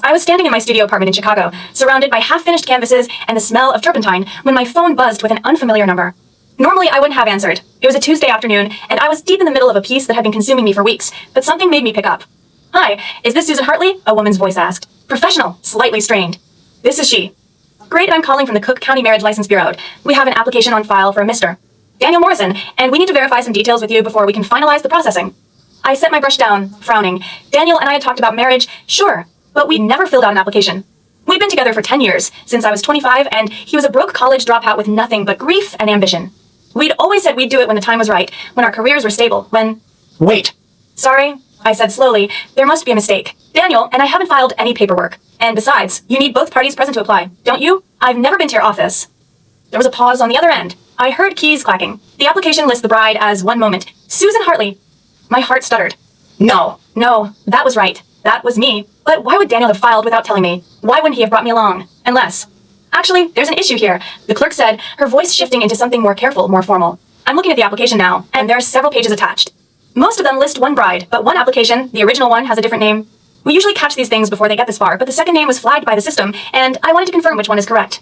I was standing in my studio apartment in Chicago, surrounded by half-finished canvases and the smell of turpentine, when my phone buzzed with an unfamiliar number. Normally, I wouldn't have answered. It was a Tuesday afternoon, and I was deep in the middle of a piece that had been consuming me for weeks, but something made me pick up. "Hi, is this Susan Hartley?" a woman's voice asked. Professional, slightly strained. "This is she." "Great, I'm calling from the Cook County Marriage License Bureau. We have an application on file for a Mr. Daniel Morrison, and we need to verify some details with you before we can finalize the processing." I set my brush down, frowning. Daniel and I had talked about marriage, sure, but we'd never filled out an application. We'd been together for 10 years, since I was 25, and he was a broke college dropout with nothing but grief and ambition. We'd always said we'd do it when the time was right, when our careers were stable, when... Wait. "Sorry," I said slowly. "There must be a mistake. Daniel and I haven't filed any paperwork. And besides, you need both parties present to apply, don't you? I've never been to your office." There was a pause on the other end. I heard keys clacking. The application lists the bride as one moment. Susan Hartley. My heart stuttered. No, that was right. That was me. But why would Daniel have filed without telling me? Why wouldn't he have brought me along? Unless... Actually, there's an issue here, the clerk said, her voice shifting into something more careful, more formal. I'm looking at the application now, and there are several pages attached. Most of them list one bride, but one application, the original one, has a different name. We usually catch these things before they get this far, but the second name was flagged by the system, and I wanted to confirm which one is correct.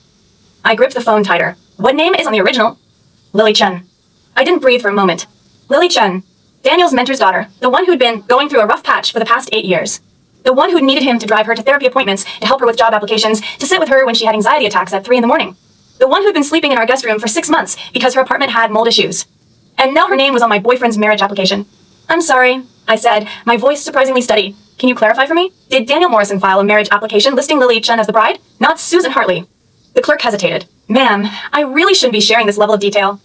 I gripped the phone tighter. What name is on the original? Lily Chen. I didn't breathe for a moment. Lily Chen. Daniel's mentor's daughter, the one who'd been going through a rough patch for the past 8 years. The one who'd needed him to drive her to therapy appointments, to help her with job applications, to sit with her when she had anxiety attacks at 3 in the morning. The one who'd been sleeping in our guest room for 6 months because her apartment had mold issues. And now her name was on my boyfriend's marriage application. "I'm sorry," I said, my voice surprisingly steady. "Can you clarify for me? Did Daniel Morrison file a marriage application listing Lily Chen as the bride, not Susan Hartley?" The clerk hesitated. "Ma'am, I really shouldn't be sharing this level of detail."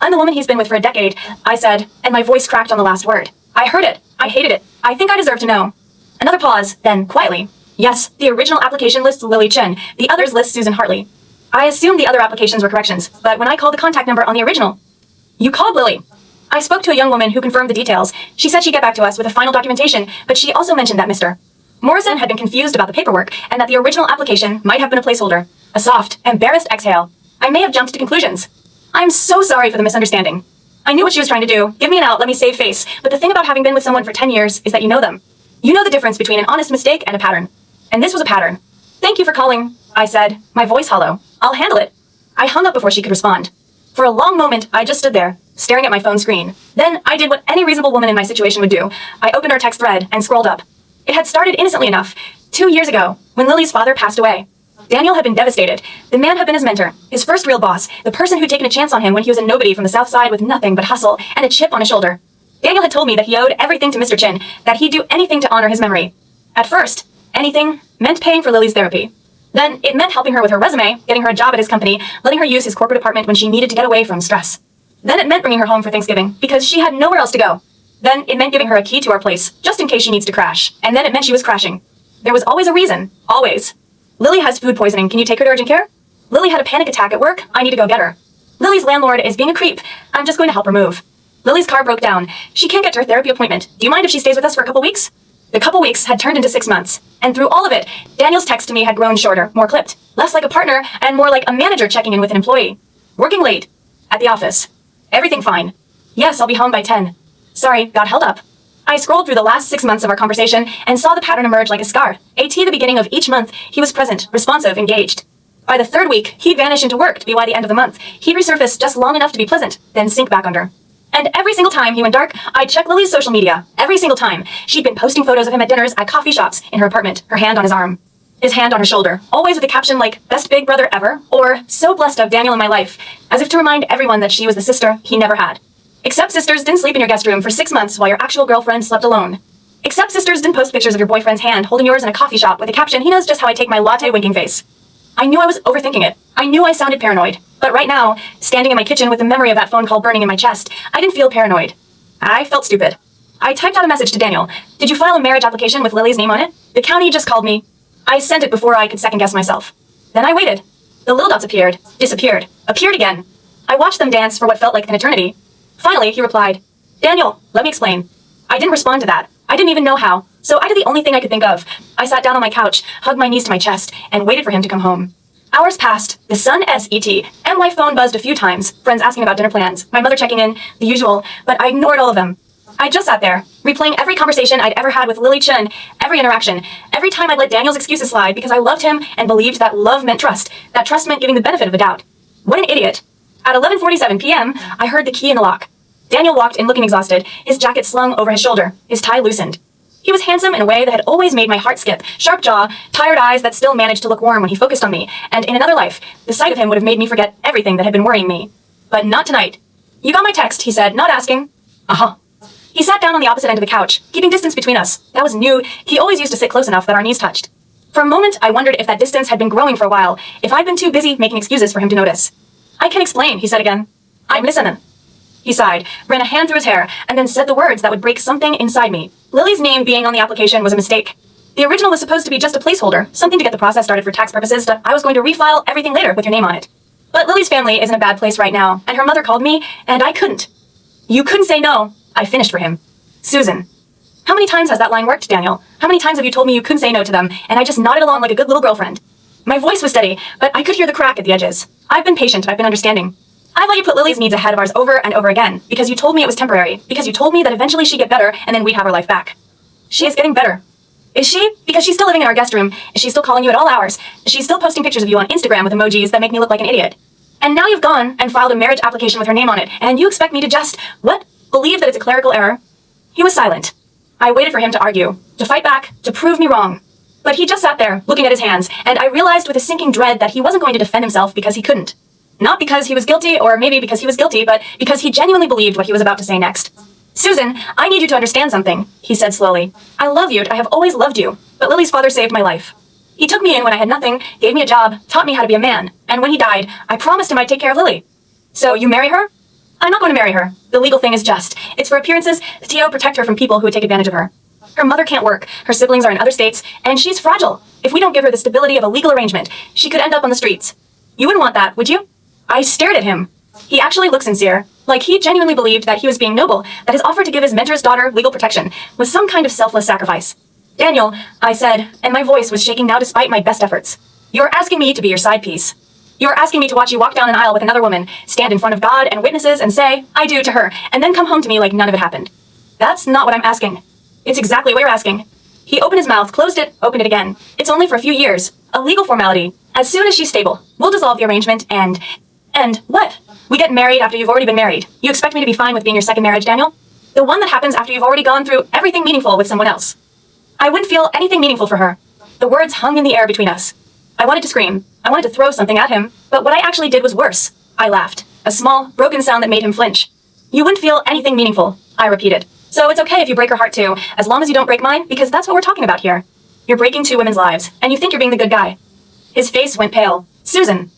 "I'm the woman he's been with for a decade," I said, and my voice cracked on the last word. I heard it. I hated it. I think I deserve to know. Another pause, then quietly. "Yes, the original application lists Lily Chen. The others list Susan Hartley." I assumed the other applications were corrections, but when I called the contact number on the original... "You called Lily." I spoke to a young woman who confirmed the details. She said she'd get back to us with the final documentation, but she also mentioned that Mr. Morrison had been confused about the paperwork, and that the original application might have been a placeholder. A soft, embarrassed exhale. I may have jumped to conclusions. "I'm so sorry for the misunderstanding." I knew what she was trying to do. Give me an out, let me save face. But the thing about having been with someone for 10 years is that you know them. You know the difference between an honest mistake and a pattern. And this was a pattern. "Thank you for calling," I said, my voice hollow. "I'll handle it." I hung up before she could respond. For a long moment, I just stood there, staring at my phone screen. Then I did what any reasonable woman in my situation would do. I opened our text thread and scrolled up. It had started innocently enough, 2 years ago, when Lily's father passed away. Daniel had been devastated. The man had been his mentor, his first real boss, the person who'd taken a chance on him when he was a nobody from the South Side with nothing but hustle and a chip on his shoulder. Daniel had told me that he owed everything to Mr. Chin, that he'd do anything to honor his memory. At first, anything meant paying for Lily's therapy. Then it meant helping her with her resume, getting her a job at his company, letting her use his corporate apartment when she needed to get away from stress. Then it meant bringing her home for Thanksgiving, because she had nowhere else to go. Then it meant giving her a key to our place, just in case she needs to crash. And then it meant she was crashing. There was always a reason. Always. "Lily has food poisoning. Can you take her to urgent care?" "Lily had a panic attack at work. I need to go get her." "Lily's landlord is being a creep. I'm just going to help her move." "Lily's car broke down. She can't get to her therapy appointment. Do you mind if she stays with us for a couple weeks?" The couple weeks had turned into 6 months. And through all of it, Daniel's text to me had grown shorter, more clipped. Less like a partner, and more like a manager checking in with an employee. "Working late. At the office. Everything fine. Yes, I'll be home by 10. Sorry, got held up." I scrolled through the last 6 months of our conversation and saw the pattern emerge like a scar. At the beginning of each month, he was present, responsive, engaged. By the 3rd week, he'd vanish into work to be by the end of the month. He'd resurface just long enough to be pleasant, then sink back under. And every single time he went dark, I'd check Lily's social media. Every single time. She'd been posting photos of him at dinners, at coffee shops, in her apartment, her hand on his arm. His hand on her shoulder, always with a caption like, "Best big brother ever," or "So blessed to have Daniel in my life," as if to remind everyone that she was the sister he never had. Except sisters didn't sleep in your guest room for 6 months while your actual girlfriend slept alone. Except sisters didn't post pictures of your boyfriend's hand holding yours in a coffee shop with a caption, "He knows just how I take my latte winking face." I knew I was overthinking it. I knew I sounded paranoid. But right now, standing in my kitchen with the memory of that phone call burning in my chest, I didn't feel paranoid. I felt stupid. I typed out a message to Daniel. "Did you file a marriage application with Lily's name on it?" The county just called me. I sent it before I could second guess myself. Then I waited. The little dots appeared, disappeared, appeared again. I watched them dance for what felt like an eternity. Finally, he replied, "Daniel, let me explain." I didn't respond to that. I didn't even know how. So I did the only thing I could think of. I sat down on my couch, hugged my knees to my chest, and waited for him to come home. Hours passed. The sun set, and my phone buzzed a few times. Friends asking about dinner plans, my mother checking in, the usual, but I ignored all of them. I just sat there, replaying every conversation I'd ever had with Lily Chun, every interaction, every time I'd let Daniel's excuses slide because I loved him and believed that love meant trust, that trust meant giving the benefit of the doubt. What an idiot. At 11:47 p.m., I heard the key in the lock. Daniel walked in looking exhausted, his jacket slung over his shoulder, his tie loosened. He was handsome in a way that had always made my heart skip, sharp jaw, tired eyes that still managed to look warm when he focused on me, and in another life, the sight of him would have made me forget everything that had been worrying me. But not tonight. You got my text, he said, not asking. Uh-huh. He sat down on the opposite end of the couch, keeping distance between us. That was new. He always used to sit close enough that our knees touched. For a moment, I wondered if that distance had been growing for a while, if I'd been too busy making excuses for him to notice. I can explain, he said again. I'm listening. He sighed, ran a hand through his hair, and then said the words that would break something inside me. Lily's name being on the application was a mistake. The original was supposed to be just a placeholder, something to get the process started for tax purposes, but I was going to refile everything later with your name on it. But Lily's family is in a bad place right now, and her mother called me, and I couldn't. You couldn't say no. I finished for him. Susan. How many times has that line worked, Daniel? How many times have you told me you couldn't say no to them, and I just nodded along like a good little girlfriend? My voice was steady, but I could hear the crack at the edges. I've been patient, I've been understanding. I let you put Lily's needs ahead of ours over and over again, because you told me it was temporary, because you told me that eventually she'd get better, and then we'd have our life back. She is getting better. Is she? Because she's still living in our guest room. Is she still calling you at all hours? Is she still posting pictures of you on Instagram with emojis that make me look like an idiot? And now you've gone and filed a marriage application with her name on it, and you expect me to just, what? Believe that it's a clerical error? He was silent. I waited for him to argue, to fight back, to prove me wrong. But he just sat there, looking at his hands, and I realized with a sinking dread that he wasn't going to defend himself because he couldn't. Not because he was guilty, or maybe because he was guilty, but because he genuinely believed what he was about to say next. Susan, I need you to understand something, he said slowly. I love you, I have always loved you, but Lily's father saved my life. He took me in when I had nothing, gave me a job, taught me how to be a man, and when he died, I promised him I'd take care of Lily. So you marry her? I'm not going to marry her. The legal thing is just. It's for appearances. The TO protect her from people who would take advantage of her. Her mother can't work, her siblings are in other states, and she's fragile. If we don't give her the stability of a legal arrangement, she could end up on the streets. You wouldn't want that, would you? I stared at him. He actually looked sincere, like he genuinely believed that he was being noble, that his offer to give his mentor's daughter legal protection was some kind of selfless sacrifice. Daniel, I said, and my voice was shaking now despite my best efforts. You're asking me to be your side piece. You're asking me to watch you walk down an aisle with another woman, stand in front of God and witnesses and say, I do to her, and then come home to me like none of it happened. That's not what I'm asking. It's exactly what you're asking. He opened his mouth, closed it, opened it again. It's only for a few years. A legal formality. As soon as she's stable, we'll dissolve the arrangement and what? We get married after you've already been married. You expect me to be fine with being your second marriage, Daniel? The one that happens after you've already gone through everything meaningful with someone else. I wouldn't feel anything meaningful for her. The words hung in the air between us. I wanted to scream. I wanted to throw something at him, but what I actually did was worse. I laughed. A small, broken sound that made him flinch. You wouldn't feel anything meaningful, I repeated. So it's okay if you break her heart too, as long as you don't break mine, because that's what we're talking about here. You're breaking two women's lives, and you think you're being the good guy. His face went pale. Susan.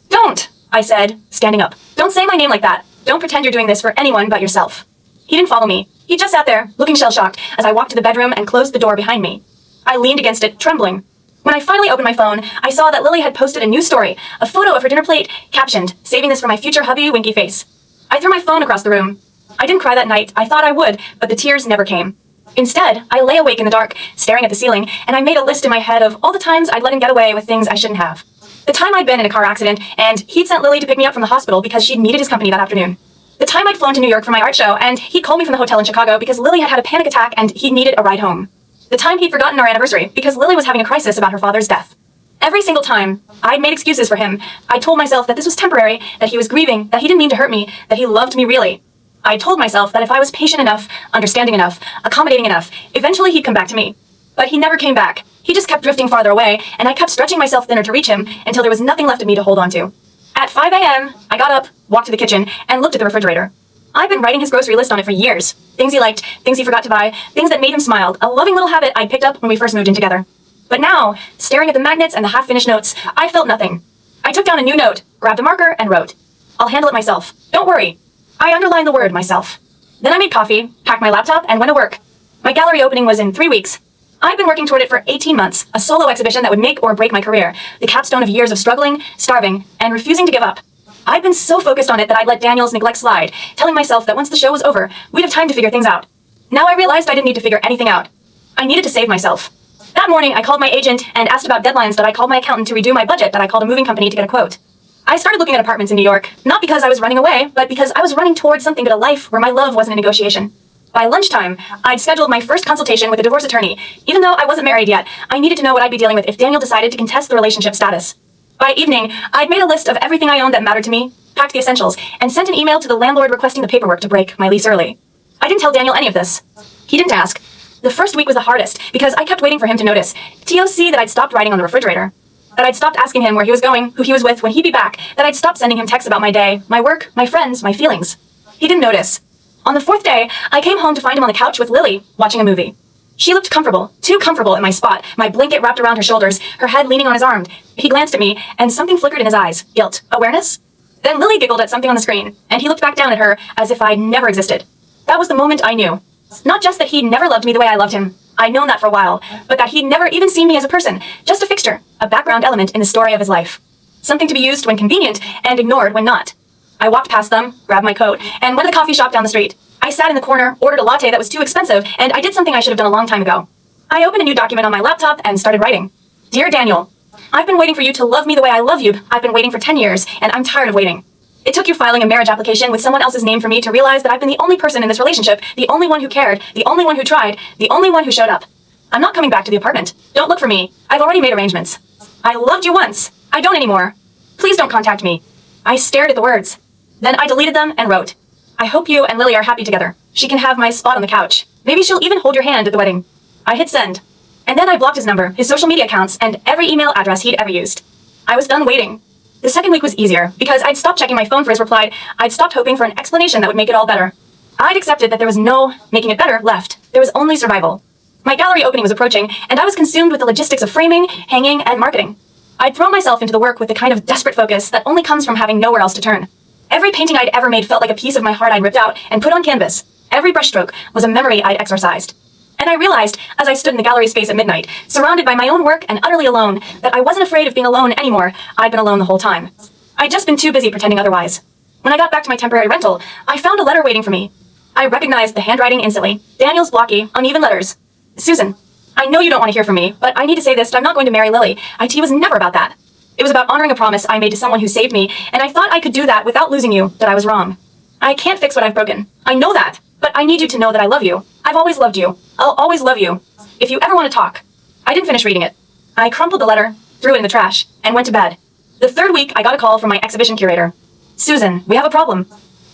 Don't, I said, standing up. Don't say my name like that. Don't pretend you're doing this for anyone but yourself. He didn't follow me. He just sat there, looking shell-shocked, as I walked to the bedroom and closed the door behind me. I leaned against it, trembling. When I finally opened my phone, I saw that Lily had posted a new story, a photo of her dinner plate, captioned, saving this for my future hubby, winky face. I threw my phone across the room. I didn't cry that night. I thought I would, but the tears never came. Instead, I lay awake in the dark, staring at the ceiling, and I made a list in my head of all the times I'd let him get away with things I shouldn't have. The time I'd been in a car accident, and he'd sent Lily to pick me up from the hospital because she'd needed his company that afternoon. The time I'd flown to New York for my art show, and he'd called me from the hotel in Chicago because Lily had had a panic attack and he needed a ride home. The time he'd forgotten our anniversary because Lily was having a crisis about her father's death. Every single time, I'd made excuses for him. I told myself that this was temporary, that he was grieving, that he didn't mean to hurt me, that he loved me really. I told myself that if I was patient enough, understanding enough, accommodating enough, eventually he'd come back to me. But he never came back. He just kept drifting farther away, and I kept stretching myself thinner to reach him until there was nothing left of me to hold on to. At 5 a.m., I got up, walked to the kitchen, and looked at the refrigerator. I've been writing his grocery list on it for years. Things he liked, things he forgot to buy, things that made him smile, a loving little habit I'd picked up when we first moved in together. But now, staring at the magnets and the half-finished notes, I felt nothing. I took down a new note, grabbed a marker, and wrote, I'll handle it myself. Don't worry. I underlined the word myself. Then I made coffee, packed my laptop, and went to work. My gallery opening was in 3 weeks. I'd been working toward it for 18 months, a solo exhibition that would make or break my career, the capstone of years of struggling, starving, and refusing to give up. I'd been so focused on it that I'd let Daniel's neglect slide, telling myself that once the show was over, we'd have time to figure things out. Now I realized I didn't need to figure anything out. I needed to save myself. That morning, I called my agent and asked about deadlines that I called my accountant to redo my budget that I called a moving company to get a quote. I started looking at apartments in New York, not because I was running away, but because I was running towards something but a life where my love wasn't a negotiation. By lunchtime, I'd scheduled my first consultation with a divorce attorney. Even though I wasn't married yet, I needed to know what I'd be dealing with if Daniel decided to contest the relationship status. By evening, I'd made a list of everything I owned that mattered to me, packed the essentials, and sent an email to the landlord requesting the paperwork to break my lease early. I didn't tell Daniel any of this. He didn't ask. The first week was the hardest because I kept waiting for him to notice. TOC that I'd stopped writing on the refrigerator. That I'd stopped asking him where he was going, who he was with, when he'd be back. That I'd stopped sending him texts about my day, my work, my friends, my feelings. He didn't notice. On the fourth day, I came home to find him on the couch with Lily, watching a movie. She looked comfortable, too comfortable in my spot, my blanket wrapped around her shoulders, her head leaning on his arm. He glanced at me, and something flickered in his eyes. Guilt. Awareness? Then Lily giggled at something on the screen, and he looked back down at her as if I'd never existed. That was the moment I knew. Not just that he'd never loved me the way I loved him. I'd known that for a while, but that he'd never even seen me as a person, just a fixture, a background element in the story of his life. Something to be used when convenient and ignored when not. I walked past them, grabbed my coat, and went to the coffee shop down the street. I sat in the corner, ordered a latte that was too expensive, and I did something I should have done a long time ago. I opened a new document on my laptop and started writing. Dear Daniel, I've been waiting for you to love me the way I love you. I've been waiting for 10 years, and I'm tired of waiting. It took you filing a marriage application with someone else's name for me to realize that I've been the only person in this relationship, the only one who cared, the only one who tried, the only one who showed up. I'm not coming back to the apartment. Don't look for me. I've already made arrangements. I loved you once. I don't anymore. Please don't contact me. I stared at the words. Then I deleted them and wrote, I hope you and Lily are happy together. She can have my spot on the couch. Maybe she'll even hold your hand at the wedding. I hit send. And then I blocked his number, his social media accounts, and every email address he'd ever used. I was done waiting. The second week was easier, because I'd stopped checking my phone for his reply. I'd stopped hoping for an explanation that would make it all better. I'd accepted that there was no making it better left. There was only survival. My gallery opening was approaching, and I was consumed with the logistics of framing, hanging, and marketing. I'd thrown myself into the work with the kind of desperate focus that only comes from having nowhere else to turn. Every painting I'd ever made felt like a piece of my heart I'd ripped out and put on canvas. Every brushstroke was a memory I'd exorcised. And I realized, as I stood in the gallery space at midnight, surrounded by my own work and utterly alone, that I wasn't afraid of being alone anymore. I'd been alone the whole time. I'd just been too busy pretending otherwise. When I got back to my temporary rental, I found a letter waiting for me. I recognized the handwriting instantly. Daniel's blocky, uneven letters. Susan, I know you don't want to hear from me, but I need to say this, that I'm not going to marry Lily. IT was never about that. It was about honoring a promise I made to someone who saved me, and I thought I could do that without losing you, that I was wrong. I can't fix what I've broken. I know that, but I need you to know that I love you. I've always loved you. I'll always love you. If you ever want to talk. I didn't finish reading it. I crumpled the letter, threw it in the trash, and went to bed. The third week, I got a call from my exhibition curator. Susan, we have a problem.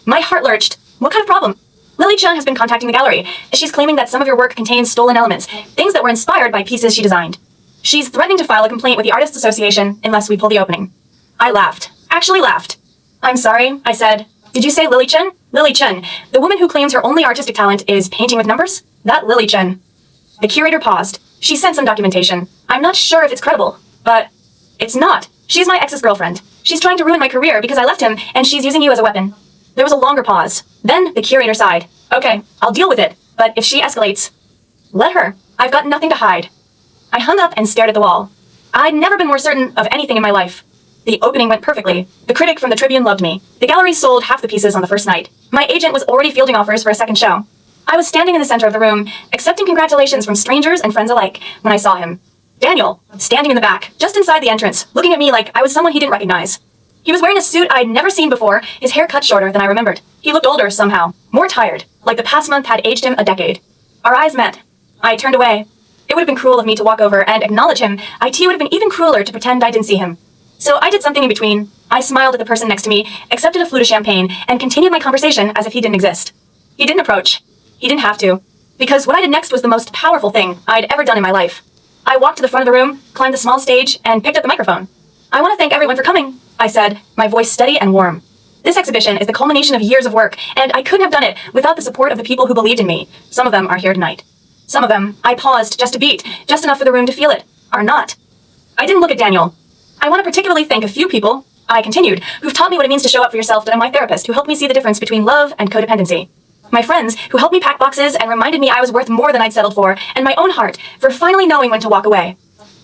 My heart lurched. What kind of problem? Lily Chen has been contacting the gallery. She's claiming that some of your work contains stolen elements, things that were inspired by pieces she designed. She's threatening to file a complaint with the Artists Association unless we pull the opening. I laughed. Actually laughed. I'm sorry, I said. Did you say Lily Chen? Lily Chen, the woman who claims her only artistic talent is painting with numbers? That Lily Chen. The curator paused. She sent some documentation. I'm not sure if it's credible, but it's not. She's my ex's girlfriend. She's trying to ruin my career because I left him, and she's using you as a weapon. There was a longer pause. Then the curator sighed. Okay, I'll deal with it, but if she escalates, let her. I've got nothing to hide. I hung up and stared at the wall. I'd never been more certain of anything in my life. The opening went perfectly. The critic from the Tribune loved me. The gallery sold half the pieces on the first night. My agent was already fielding offers for a second show. I was standing in the center of the room, accepting congratulations from strangers and friends alike, when I saw him. Daniel, standing in the back, just inside the entrance, looking at me like I was someone he didn't recognize. He was wearing a suit I'd never seen before, his hair cut shorter than I remembered. He looked older somehow, more tired, like the past month had aged him a decade. Our eyes met. I turned away. It would have been cruel of me to walk over and acknowledge him. IT would have been even crueler to pretend I didn't see him. So I did something in between. I smiled at the person next to me, accepted a flute of champagne, and continued my conversation as if he didn't exist. He didn't approach. He didn't have to. Because what I did next was the most powerful thing I'd ever done in my life. I walked to the front of the room, climbed the small stage, and picked up the microphone. I want to thank everyone for coming, I said, my voice steady and warm. This exhibition is the culmination of years of work, and I couldn't have done it without the support of the people who believed in me. Some of them are here tonight. Some of them, I paused just a beat, just enough for the room to feel it, are not. I didn't look at Daniel. I want to particularly thank a few people, I continued, who've taught me what it means to show up for yourself, and my therapist, who helped me see the difference between love and codependency. My friends, who helped me pack boxes and reminded me I was worth more than I'd settled for, and my own heart, for finally knowing when to walk away.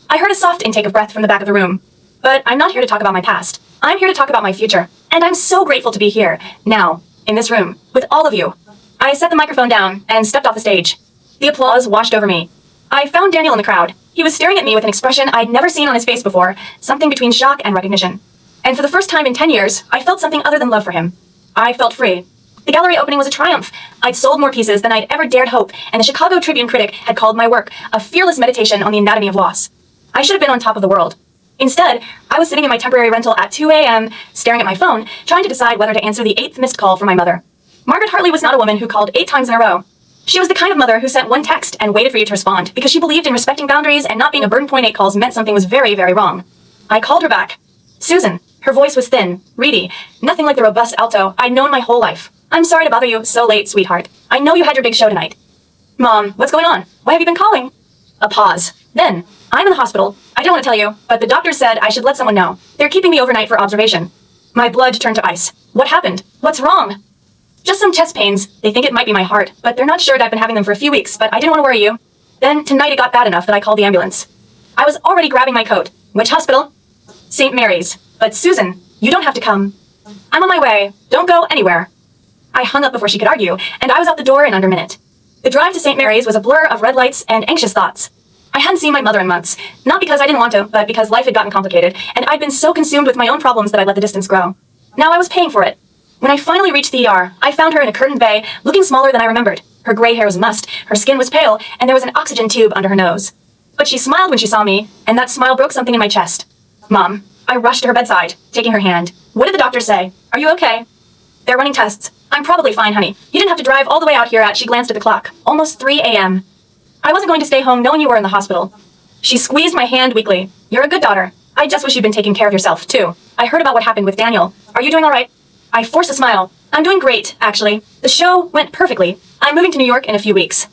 I heard a soft intake of breath from the back of the room. But I'm not here to talk about my past. I'm here to talk about my future. And I'm so grateful to be here, now, in this room, with all of you. I set the microphone down and stepped off the stage. The applause washed over me. I found Daniel in the crowd. He was staring at me with an expression I'd never seen on his face before, something between shock and recognition. And for the first time in 10 years, I felt something other than love for him. I felt free. The gallery opening was a triumph. I'd sold more pieces than I'd ever dared hope, and the Chicago Tribune critic had called my work a fearless meditation on the anatomy of loss. I should have been on top of the world. Instead, I was sitting in my temporary rental at 2 a.m., staring at my phone, trying to decide whether to answer the 8th missed call from my mother. Margaret Hartley was not a woman who called 8 times in a row. She was the kind of mother who sent one text and waited for you to respond, because she believed in respecting boundaries and not being a burden. 8 calls meant something was very, very wrong. I called her back. Susan. Her voice was thin, reedy, nothing like the robust alto I'd known my whole life. I'm sorry to bother you so late, sweetheart. I know you had your big show tonight. Mom, what's going on? Why have you been calling? A pause. Then, I'm in the hospital. I don't want to tell you, but the doctor said I should let someone know. They're keeping me overnight for observation. My blood turned to ice. What happened? What's wrong? Just some chest pains. They think it might be my heart, but they're not sure. I've been having them for a few weeks, but I didn't want to worry you. Then, tonight it got bad enough that I called the ambulance. I was already grabbing my coat. Which hospital? St. Mary's. But Susan, you don't have to come. I'm on my way. Don't go anywhere. I hung up before she could argue, and I was out the door in under a minute. The drive to St. Mary's was a blur of red lights and anxious thoughts. I hadn't seen my mother in months, not because I didn't want to, but because life had gotten complicated, and I'd been so consumed with my own problems that I'd let the distance grow. Now I was paying for it. When I finally reached the ER, I found her in a curtained bay, looking smaller than I remembered. Her gray hair was mussed, her skin was pale, and there was an oxygen tube under her nose. But she smiled when she saw me, and that smile broke something in my chest. Mom. I rushed to her bedside, taking her hand. What did the doctor say? Are you okay? They're running tests. I'm probably fine, honey. You didn't have to drive all the way out here at, she glanced at the clock, almost 3 a.m. I wasn't going to stay home knowing you were in the hospital. She squeezed my hand weakly. You're a good daughter. I just wish you'd been taking care of yourself, too. I heard about what happened with Daniel. Are you doing all right? I forced a smile. I'm doing great, actually. The show went perfectly. I'm moving to New York in a few weeks.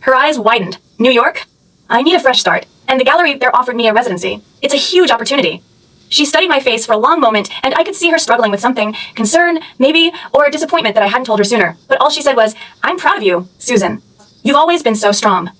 Her eyes widened. New York? I need a fresh start. And the gallery there offered me a residency. It's a huge opportunity. She studied my face for a long moment, and I could see her struggling with something, concern, maybe, or disappointment that I hadn't told her sooner. But all she said was, I'm proud of you, Susan. You've always been so strong.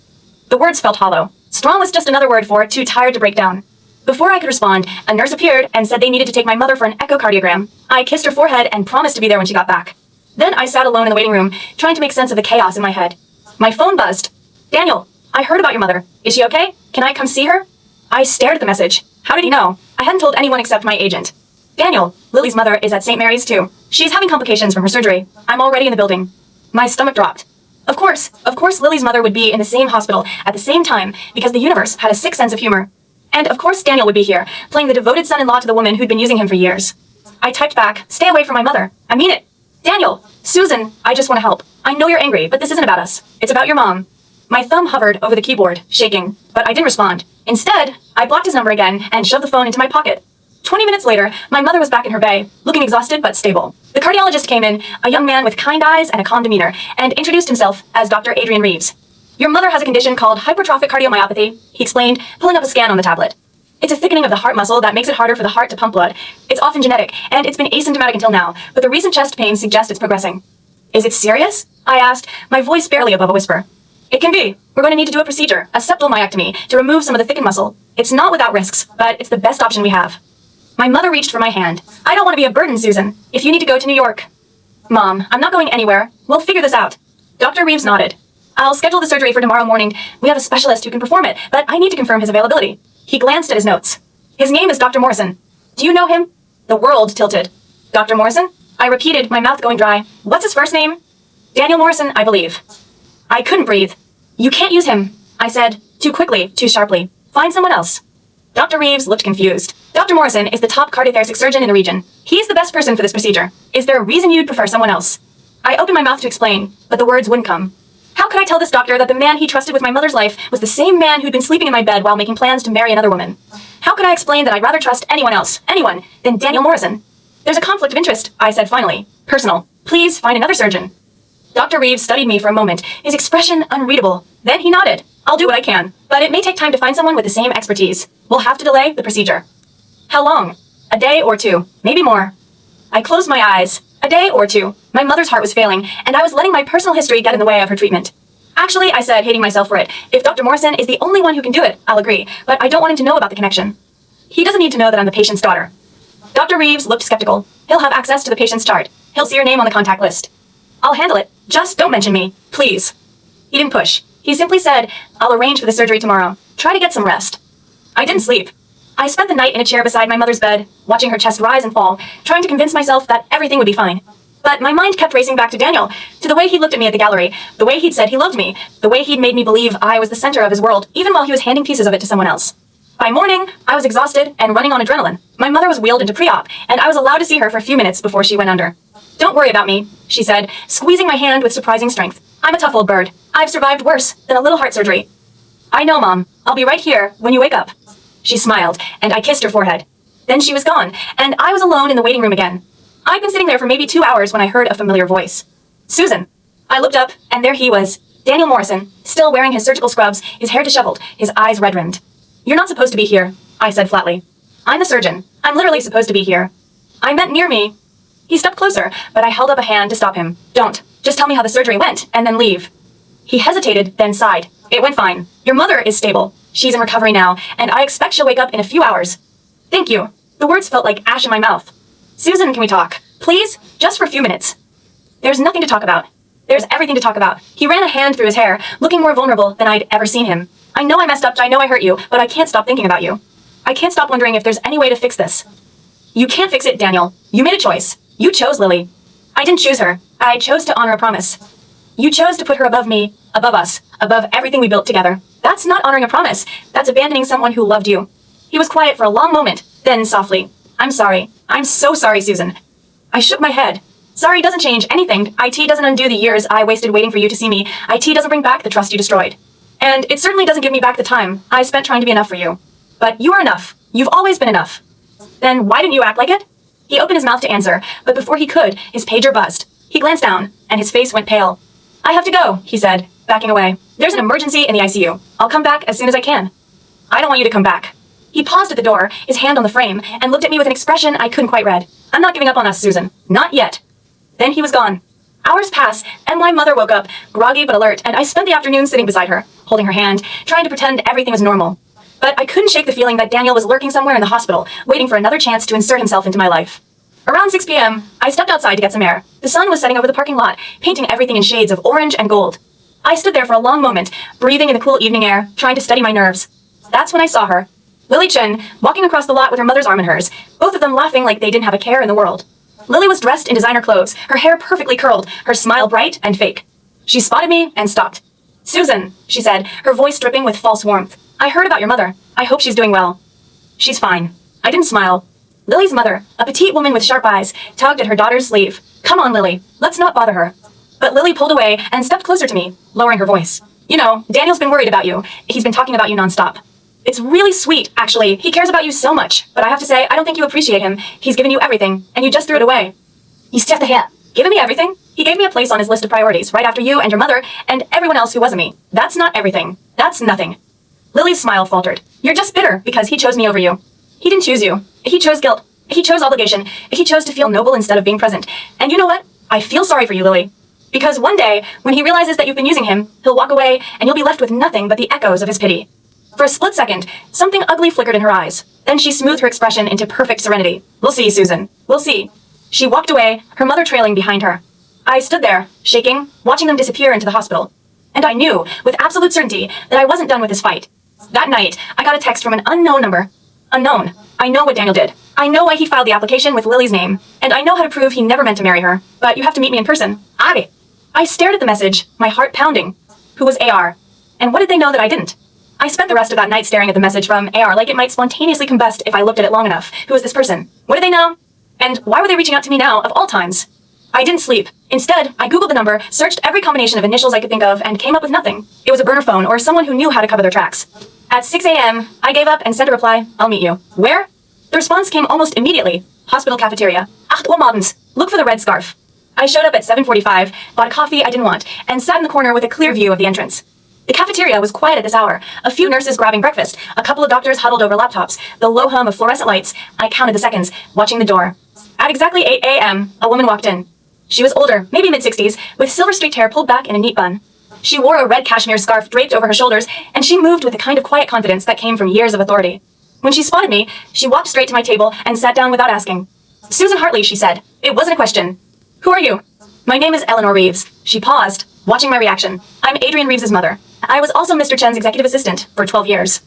The words felt hollow. Strong was just another word for too tired to break down. Before I could respond, a nurse appeared and said they needed to take my mother for an echocardiogram. I kissed her forehead and promised to be there when she got back. Then I sat alone in the waiting room, trying to make sense of the chaos in my head. My phone buzzed. Daniel, I heard about your mother. Is she okay? Can I come see her? I stared at the message. How did he know? I hadn't told anyone except my agent. Daniel, Lily's mother, is at St. Mary's too. She's having complications from her surgery. I'm already in the building. My stomach dropped. Of course Lily's mother would be in the same hospital at the same time because the universe had a sick sense of humor. And of course Daniel would be here, playing the devoted son-in-law to the woman who'd been using him for years. I typed back, stay away from my mother. I mean it. Daniel, Susan, I just want to help. I know you're angry, but this isn't about us. It's about your mom. My thumb hovered over the keyboard, shaking, but I didn't respond. Instead, I blocked his number again and shoved the phone into my pocket. 20 minutes later, my mother was back in her bay, looking exhausted but stable. The cardiologist came in, a young man with kind eyes and a calm demeanor, and introduced himself as Dr. Adrian Reeves. Your mother has a condition called hypertrophic cardiomyopathy, he explained, pulling up a scan on the tablet. It's a thickening of the heart muscle that makes it harder for the heart to pump blood. It's often genetic, and it's been asymptomatic until now, but the recent chest pains suggest it's progressing. Is it serious? I asked, my voice barely above a whisper. It can be. We're going to need to do a procedure, a septal myectomy, to remove some of the thickened muscle. It's not without risks, but it's the best option we have. My mother reached for my hand. I don't want to be a burden, Susan. If you need to go to New York. Mom, I'm not going anywhere. We'll figure this out. Dr. Reeves nodded. I'll schedule the surgery for tomorrow morning. We have a specialist who can perform it, but I need to confirm his availability. He glanced at his notes. His name is Dr. Morrison. Do you know him? The world tilted. Dr. Morrison? I repeated, my mouth going dry. What's his first name? Daniel Morrison, I believe. I couldn't breathe. You can't use him, I said, too quickly, too sharply. Find someone else. Dr. Reeves looked confused. Dr. Morrison is the top cardiothoracic surgeon in the region. He's the best person for this procedure. Is there a reason you'd prefer someone else? I opened my mouth to explain, but the words wouldn't come. How could I tell this doctor that the man he trusted with my mother's life was the same man who'd been sleeping in my bed while making plans to marry another woman? How could I explain that I'd rather trust anyone than Daniel Morrison? There's a conflict of interest, I said finally. Personal. Please find another surgeon. Dr. Reeves studied me for a moment, his expression unreadable. Then he nodded. I'll do what I can, but it may take time to find someone with the same expertise. We'll have to delay the procedure. How long? A day or two, maybe more. I closed my eyes. A day or two. My mother's heart was failing, and I was letting my personal history get in the way of her treatment. Actually, I said, hating myself for it, if Dr. Morrison is the only one who can do it, I'll agree, but I don't want him to know about the connection. He doesn't need to know that I'm the patient's daughter. Dr. Reeves looked skeptical. He'll have access to the patient's chart. He'll see your name on the contact list. I'll handle it. Just don't mention me, please. He didn't push. He simply said, I'll arrange for the surgery tomorrow. Try to get some rest. I didn't sleep. I spent the night in a chair beside my mother's bed, watching her chest rise and fall, trying to convince myself that everything would be fine. But my mind kept racing back to Daniel, to the way he looked at me at the gallery, the way he'd said he loved me, the way he'd made me believe I was the center of his world, even while he was handing pieces of it to someone else. By morning, I was exhausted and running on adrenaline. My mother was wheeled into pre-op, and I was allowed to see her for a few minutes before she went under. "Don't worry about me," she said, squeezing my hand with surprising strength. "I'm a tough old bird. I've survived worse than a little heart surgery." "I know, Mom. I'll be right here when you wake up." She smiled, and I kissed her forehead. Then she was gone, and I was alone in the waiting room again. I'd been sitting there for maybe 2 hours when I heard a familiar voice. "Susan." I looked up, and there he was, Daniel Morrison, still wearing his surgical scrubs, his hair disheveled, his eyes red-rimmed. "You're not supposed to be here," I said flatly. "I'm the surgeon. I'm literally supposed to be here." "I meant near me." He stepped closer, but I held up a hand to stop him. "Don't. Just tell me how the surgery went, and then leave." He hesitated, then sighed. "It went fine. Your mother is stable. She's in recovery now, and I expect she'll wake up in a few hours." "Thank you." The words felt like ash in my mouth. "Susan, can we talk? Please? Just for a few minutes." "There's nothing to talk about." "There's everything to talk about." He ran a hand through his hair, looking more vulnerable than I'd ever seen him. "I know I messed up, I know I hurt you, but I can't stop thinking about you. I can't stop wondering if there's any way to fix this." "You can't fix it, Daniel. You made a choice. You chose Lily." "I didn't choose her. I chose to honor a promise." "You chose to put her above me, above us, above everything we built together. That's not honoring a promise. That's abandoning someone who loved you." He was quiet for a long moment, then softly, "I'm sorry. I'm so sorry, Susan." I shook my head. "Sorry doesn't change anything. IT doesn't undo the years I wasted waiting for you to see me. IT doesn't bring back the trust you destroyed. And it certainly doesn't give me back the time I spent trying to be enough for you. But you are enough. You've always been enough." "Then why didn't you act like it?" He opened his mouth to answer, but before he could, his pager buzzed. He glanced down, and his face went pale. "I have to go," he said, backing away. "There's an emergency in the ICU. I'll come back as soon as I can." "I don't want you to come back." He paused at the door, his hand on the frame, and looked at me with an expression I couldn't quite read. "I'm not giving up on us, Susan. Not yet." Then he was gone. Hours passed, and my mother woke up, groggy but alert, and I spent the afternoon sitting beside her, holding her hand, trying to pretend everything was normal. But I couldn't shake the feeling that Daniel was lurking somewhere in the hospital, waiting for another chance to insert himself into my life. Around 6 p.m., I stepped outside to get some air. The sun was setting over the parking lot, painting everything in shades of orange and gold. I stood there for a long moment, breathing in the cool evening air, trying to steady my nerves. That's when I saw her. Lily Chen, walking across the lot with her mother's arm in hers, both of them laughing like they didn't have a care in the world. Lily was dressed in designer clothes, her hair perfectly curled, her smile bright and fake. She spotted me and stopped. "Susan," she said, her voice dripping with false warmth. "I heard about your mother. I hope she's doing well." "She's fine." I didn't smile. Lily's mother, a petite woman with sharp eyes, tugged at her daughter's sleeve. "Come on, Lily. Let's not bother her." But Lily pulled away and stepped closer to me, lowering her voice. "You know, Daniel's been worried about you. He's been talking about you nonstop. It's really sweet, actually. He cares about you so much. But I have to say, I don't think you appreciate him. He's given you everything, and you just threw it away." "You still here. Given me everything? He gave me a place on his list of priorities, right after you and your mother, and everyone else who wasn't me. That's not everything. That's nothing." Lily's smile faltered. "You're just bitter because he chose me over you. He didn't choose you. He chose guilt. He chose obligation. He chose to feel noble instead of being present. And you know what? I feel sorry for you, Lily. Because one day, when he realizes that you've been using him, he'll walk away and you'll be left with nothing but the echoes of his pity." For a split second, something ugly flickered in her eyes. Then she smoothed her expression into perfect serenity. "We'll see, Susan. We'll see." She walked away, her mother trailing behind her. I stood there, shaking, watching them disappear into the hospital. And I knew, with absolute certainty, that I wasn't done with this fight. That night, I got a text from an unknown number. Unknown. I know what Daniel did. I know why he filed the application with Lily's name. And I know how to prove he never meant to marry her. But you have to meet me in person. I stared at the message, my heart pounding. Who was AR? And what did they know that I didn't? I spent the rest of that night staring at the message from AR like it might spontaneously combust if I looked at it long enough. Who is this person? What did they know? And why were they reaching out to me now, of all times? I didn't sleep. Instead, I Googled the number, searched every combination of initials I could think of, and came up with nothing. It was a burner phone or someone who knew how to cover their tracks. At 6 a.m., I gave up and sent a reply, "I'll meet you." Where? The response came almost immediately. Hospital cafeteria. 8 Uhr morgens. Look for the red scarf. I showed up at 7:45, bought a coffee I didn't want, and sat in the corner with a clear view of the entrance. The cafeteria was quiet at this hour. A few nurses grabbing breakfast, a couple of doctors huddled over laptops, the low hum of fluorescent lights. I counted the seconds, watching the door. At exactly 8 a.m., a woman walked in. She was older, maybe mid-60s, with silver-streaked hair pulled back in a neat bun. She wore a red cashmere scarf draped over her shoulders, and she moved with the kind of quiet confidence that came from years of authority. When she spotted me, she walked straight to my table and sat down without asking. "Susan Hartley," she said. It wasn't a question. "Who are you?" "My name is Eleanor Reeves." She paused, watching my reaction. "I'm Adrian Reeves's mother. I was also Mr. Chen's executive assistant for 12 years.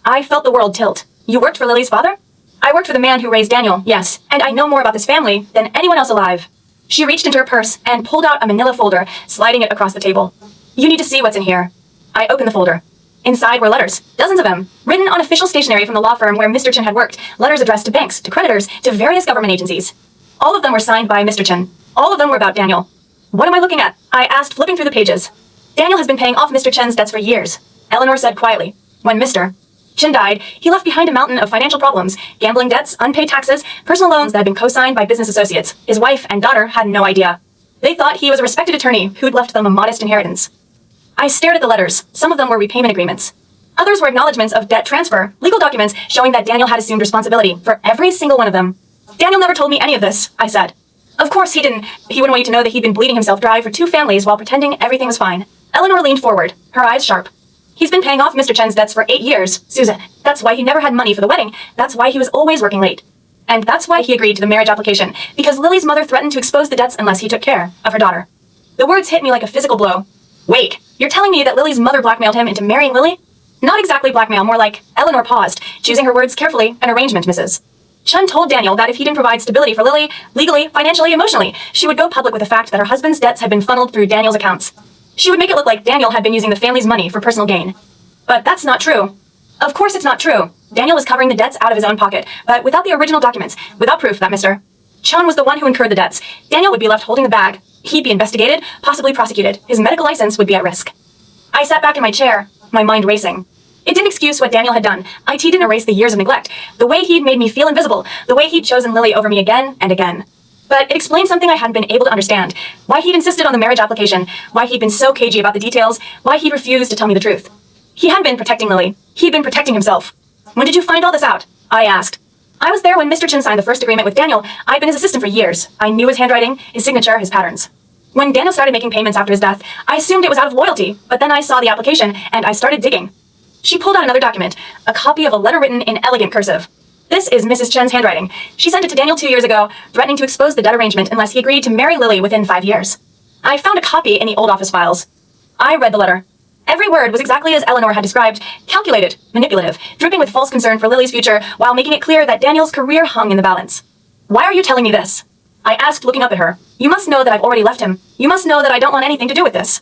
I felt the world tilt. "You worked for Lily's father?" "I worked for the man who raised Daniel, yes, and I know more about this family than anyone else alive." She reached into her purse and pulled out a manila folder, sliding it across the table. You need to see what's in here. I opened the folder. Inside were letters, dozens of them, written on official stationery from the law firm where Mr. Chen had worked, letters addressed to banks, to creditors, to various government agencies. All of them were signed by Mr. Chen. All of them were about Daniel. What am I looking at? I asked, flipping through the pages. Daniel has been paying off Mr. Chen's debts for years, Eleanor said quietly. When Mr. Chen died, he left behind a mountain of financial problems, gambling debts, unpaid taxes, personal loans that had been co-signed by business associates. His wife and daughter had no idea. They thought he was a respected attorney who'd left them a modest inheritance. I stared at the letters. Some of them were repayment agreements. Others were acknowledgments of debt transfer, legal documents showing that Daniel had assumed responsibility for every single one of them. Daniel never told me any of this, I said. Of course he didn't. He wouldn't want you to know that he'd been bleeding himself dry for 2 families while pretending everything was fine. Eleanor leaned forward, her eyes sharp. He's been paying off Mr. Chen's debts for 8 years, Susan. That's why he never had money for the wedding. That's why he was always working late. And that's why he agreed to the marriage application, because Lily's mother threatened to expose the debts unless he took care of her daughter. The words hit me like a physical blow. Wait, you're telling me that Lily's mother blackmailed him into marrying Lily? Not exactly blackmail, more like Eleanor paused, choosing her words carefully, an arrangement, Mrs. Chen told Daniel that if he didn't provide stability for Lily, legally, financially, emotionally, she would go public with the fact that her husband's debts had been funneled through Daniel's accounts. She would make it look like Daniel had been using the family's money for personal gain. But that's not true. Of course it's not true. Daniel was covering the debts out of his own pocket, but without the original documents, without proof that Mr. Chen was the one who incurred the debts. Daniel would be left holding the bag. He'd be investigated, possibly prosecuted. His medical license would be at risk. I sat back in my chair, my mind racing. It didn't excuse what Daniel had done. IT didn't erase the years of neglect, the way he'd made me feel invisible, the way he'd chosen Lily over me again and again. But it explained something I hadn't been able to understand. Why he'd insisted on the marriage application, why he'd been so cagey about the details, why he'd refused to tell me the truth. He hadn't been protecting Lily. He'd been protecting himself. When did you find all this out? I asked. I was there when Mr. Chen signed the first agreement with Daniel. I'd been his assistant for years. I knew his handwriting, his signature, his patterns. When Daniel started making payments after his death, I assumed it was out of loyalty, but then I saw the application, and I started digging. She pulled out another document, a copy of a letter written in elegant cursive. This is Mrs. Chen's handwriting. She sent it to Daniel 2 years ago, threatening to expose the debt arrangement unless he agreed to marry Lily within 5 years. I found a copy in the old office files. I read the letter. Every word was exactly as Eleanor had described, calculated, manipulative, dripping with false concern for Lily's future while making it clear that Daniel's career hung in the balance. Why are you telling me this? I asked, looking up at her. You must know that I've already left him. You must know that I don't want anything to do with this.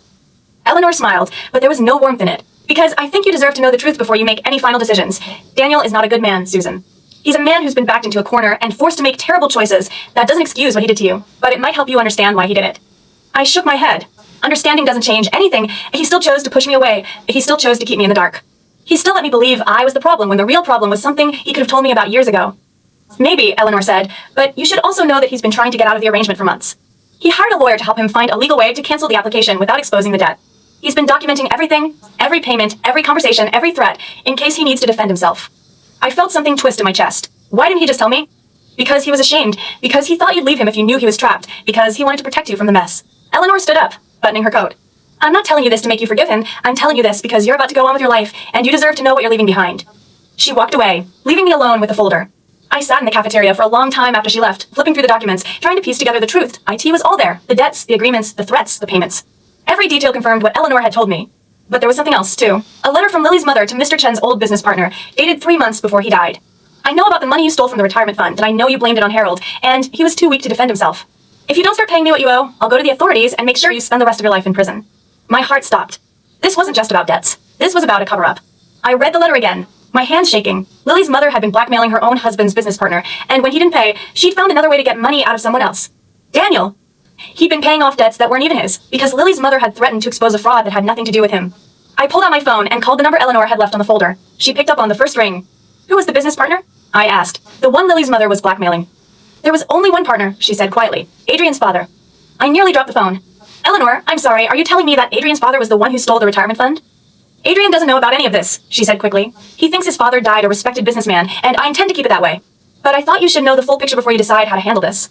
Eleanor smiled, but there was no warmth in it. Because I think you deserve to know the truth before you make any final decisions. Daniel is not a good man, Susan. He's a man who's been backed into a corner and forced to make terrible choices. That doesn't excuse what he did to you, but it might help you understand why he did it. I shook my head. Understanding doesn't change anything. He still chose to push me away. He still chose to keep me in the dark. He still let me believe I was the problem when the real problem was something he could have told me about years ago. Maybe, Eleanor said, but you should also know that he's been trying to get out of the arrangement for months. He hired a lawyer to help him find a legal way to cancel the application without exposing the debt. He's been documenting everything, every payment, every conversation, every threat, in case he needs to defend himself. I felt something twist in my chest. Why didn't he just tell me? Because he was ashamed, because he thought you'd leave him if you knew he was trapped, because he wanted to protect you from the mess. Eleanor stood up, buttoning her coat. I'm not telling you this to make you forgive him. I'm telling you this because you're about to go on with your life, and you deserve to know what you're leaving behind. She walked away, leaving me alone with the folder. I sat in the cafeteria for a long time after she left, flipping through the documents, trying to piece together the truth. IT was all there. The debts, the agreements, the threats, the payments. Every detail confirmed what Eleanor had told me. But there was something else, too. A letter from Lily's mother to Mr. Chen's old business partner, dated 3 months before he died. I know about the money you stole from the retirement fund, and I know you blamed it on Harold, and he was too weak to defend himself. If you don't start paying me what you owe, I'll go to the authorities and make sure you spend the rest of your life in prison. My heart stopped. This wasn't just about debts. This was about a cover-up. I read the letter again, my hands shaking. Lily's mother had been blackmailing her own husband's business partner, and when he didn't pay, she'd found another way to get money out of someone else. Daniel. He'd been paying off debts that weren't even his, because Lily's mother had threatened to expose a fraud that had nothing to do with him. I pulled out my phone and called the number Eleanor had left on the folder. She picked up on the first ring. Who was the business partner? I asked. The one Lily's mother was blackmailing. There was only one partner, she said quietly. Adrian's father. I nearly dropped the phone. Eleanor, I'm sorry, are you telling me that Adrian's father was the one who stole the retirement fund? Adrian doesn't know about any of this, she said quickly. He thinks his father died a respected businessman, and I intend to keep it that way. But I thought you should know the full picture before you decide how to handle this.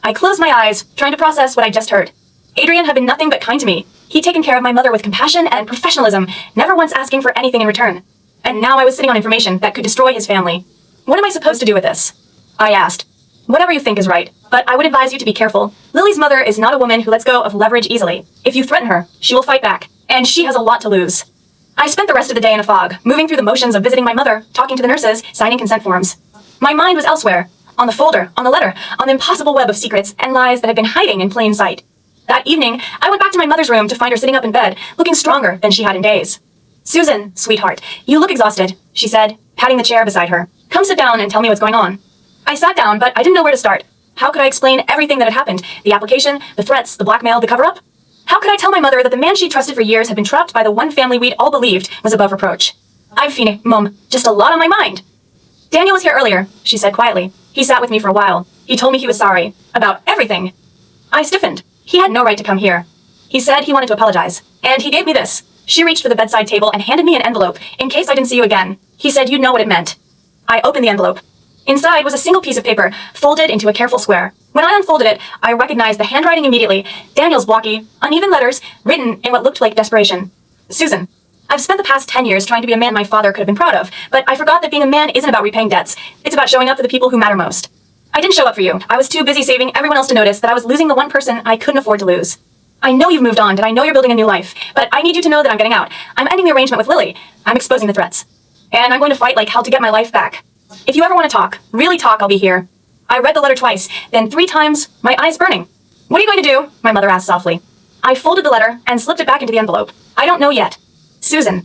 I closed my eyes, trying to process what I just heard. Adrian had been nothing but kind to me. He'd taken care of my mother with compassion and professionalism, never once asking for anything in return. And now I was sitting on information that could destroy his family. What am I supposed to do with this? I asked. Whatever you think is right, but I would advise you to be careful. Lily's mother is not a woman who lets go of leverage easily. If you threaten her, she will fight back, and she has a lot to lose. I spent the rest of the day in a fog, moving through the motions of visiting my mother, talking to the nurses, signing consent forms. My mind was elsewhere. On the folder, on the letter, on the impossible web of secrets and lies that had been hiding in plain sight. That evening, I went back to my mother's room to find her sitting up in bed, looking stronger than she had in days. "Susan, sweetheart, you look exhausted," she said, patting the chair beside her. "Come sit down and tell me what's going on." I sat down, but I didn't know where to start. How could I explain everything that had happened? The application, the threats, the blackmail, the cover-up? How could I tell my mother that the man she'd trusted for years had been trapped by the one family we'd all believed was above reproach? "I've Fine, Mom, just a lot on my mind." "Daniel was here earlier," she said quietly. "He sat with me for a while. He told me he was sorry. About everything." I stiffened. He had no right to come here. He said he wanted to apologize. And he gave me this. She reached for the bedside table and handed me an envelope, in case I didn't see you again. He said you'd know what it meant. I opened the envelope. Inside was a single piece of paper, folded into a careful square. When I unfolded it, I recognized the handwriting immediately. Daniel's blocky, uneven letters, written in what looked like desperation. "Susan, I've spent the past 10 years trying to be a man my father could have been proud of, but I forgot that being a man isn't about repaying debts. It's about showing up for the people who matter most. I didn't show up for you. I was too busy saving everyone else to notice that I was losing the one person I couldn't afford to lose. I know you've moved on, and I know you're building a new life, but I need you to know that I'm getting out. I'm ending the arrangement with Lily. I'm exposing the threats. And I'm going to fight like hell to get my life back. If you ever want to talk, really talk, I'll be here." I read the letter twice, then 3 times, my eyes burning. "What are you going to do?" my mother asked softly. I folded the letter and slipped it back into the envelope. "I don't know yet. Susan."